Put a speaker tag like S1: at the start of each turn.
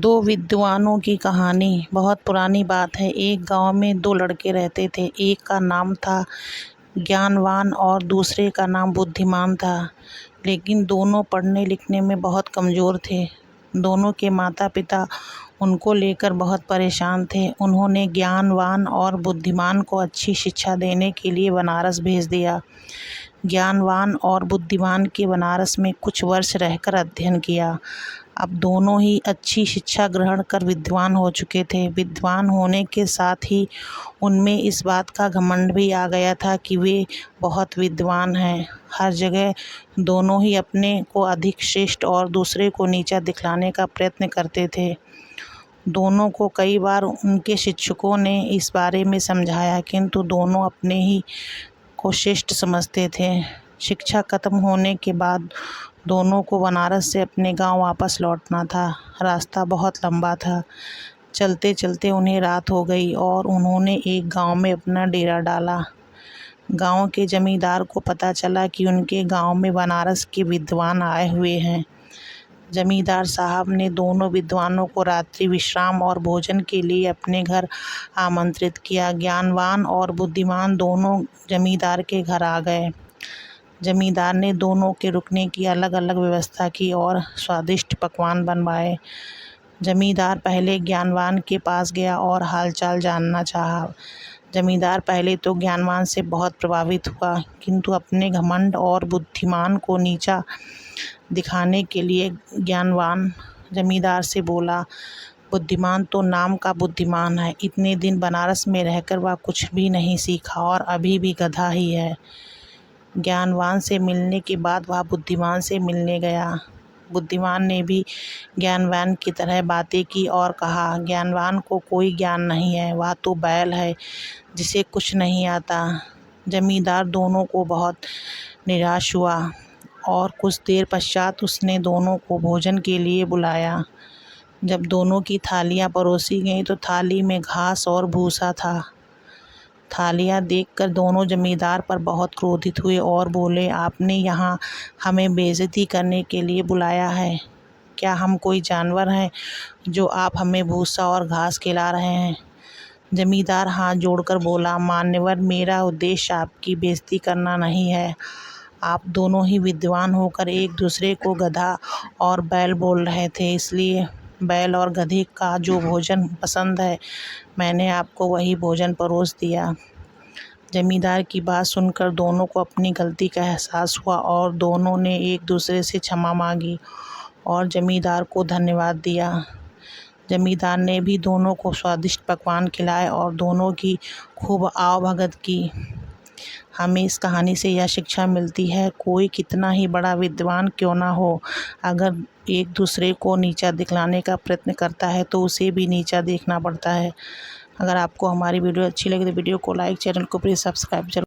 S1: दो विद्वानों की कहानी। बहुत पुरानी बात है। एक गांव में दो लड़के रहते थे। एक का नाम था ज्ञानवान और दूसरे का नाम बुद्धिमान था। लेकिन दोनों पढ़ने लिखने में बहुत कमज़ोर थे। दोनों के माता पिता उनको लेकर बहुत परेशान थे। उन्होंने ज्ञानवान और बुद्धिमान को अच्छी शिक्षा देने के लिए बनारस भेज दिया। ज्ञानवान और बुद्धिमान के बनारस में कुछ वर्ष रहकर अध्ययन किया। अब दोनों ही अच्छी शिक्षा ग्रहण कर विद्वान हो चुके थे। विद्वान होने के साथ ही उनमें इस बात का घमंड भी आ गया था कि वे बहुत विद्वान हैं। हर जगह दोनों ही अपने को अधिक श्रेष्ठ और दूसरे को नीचा दिखलाने का प्रयत्न करते थे। दोनों को कई बार उनके शिक्षकों ने इस बारे में समझाया, किंतु दोनों अपने ही को श्रेष्ठ समझते थे। शिक्षा खत्म होने के बाद दोनों को बनारस से अपने गांव वापस लौटना था। रास्ता बहुत लंबा था। चलते चलते उन्हें रात हो गई और उन्होंने एक गांव में अपना डेरा डाला। गांव के जमींदार को पता चला कि उनके गांव में बनारस के विद्वान आए हुए हैं। जमींदार साहब ने दोनों विद्वानों को रात्रि विश्राम और भोजन के लिए अपने घर आमंत्रित किया। ज्ञानवान और बुद्धिमान दोनों जमींदार के घर आ गए। जमींदार ने दोनों के रुकने की अलग अलग व्यवस्था की और स्वादिष्ट पकवान बनवाए। जमींदार पहले ज्ञानवान के पास गया और हालचाल जानना चाहा। जमींदार पहले तो ज्ञानवान से बहुत प्रभावित हुआ, किंतु अपने घमंड और बुद्धिमान को नीचा दिखाने के लिए ज्ञानवान जमींदार से बोला, बुद्धिमान तो नाम का बुद्धिमान है। इतने दिन बनारस में रहकर वह कुछ भी नहीं सीखा और अभी भी गधा ही है। ज्ञानवान से मिलने के बाद वह बुद्धिमान से मिलने गया। बुद्धिमान ने भी ज्ञानवान की तरह बातें की और कहा, ज्ञानवान को कोई ज्ञान नहीं है, वह तो बैल है जिसे कुछ नहीं आता। जमींदार दोनों को बहुत निराश हुआ और कुछ देर पश्चात उसने दोनों को भोजन के लिए बुलाया। जब दोनों की थालियां परोसी गईं तो थाली में घास और भूसा था। थालियां देखकर दोनों जमींदार पर बहुत क्रोधित हुए और बोले, आपने यहाँ हमें बेइज्जती करने के लिए बुलाया है? क्या हम कोई जानवर हैं जो आप हमें भूसा और घास खिला रहे हैं? जमींदार हाथ जोड़कर बोला, मान्यवर, मेरा उद्देश्य आपकी बेइज्जती करना नहीं है। आप दोनों ही विद्वान होकर एक दूसरे को गधा और बैल बोल रहे थे, इसलिए बैल और गधे का जो भोजन पसंद है मैंने आपको वही भोजन परोस दिया। जमींदार की बात सुनकर दोनों को अपनी गलती का एहसास हुआ और दोनों ने एक दूसरे से क्षमा मांगी और जमींदार को धन्यवाद दिया। जमींदार ने भी दोनों को स्वादिष्ट पकवान खिलाए और दोनों की खूब आवभगत की। हमें इस कहानी से यह शिक्षा मिलती है, कोई कितना ही बड़ा विद्वान क्यों ना हो, अगर एक दूसरे को नीचा दिखलाने का प्रयत्न करता है तो उसे भी नीचा देखना पड़ता है। अगर आपको हमारी वीडियो अच्छी लगी तो वीडियो को लाइक, चैनल को प्लीज़ सब्सक्राइब जरूर।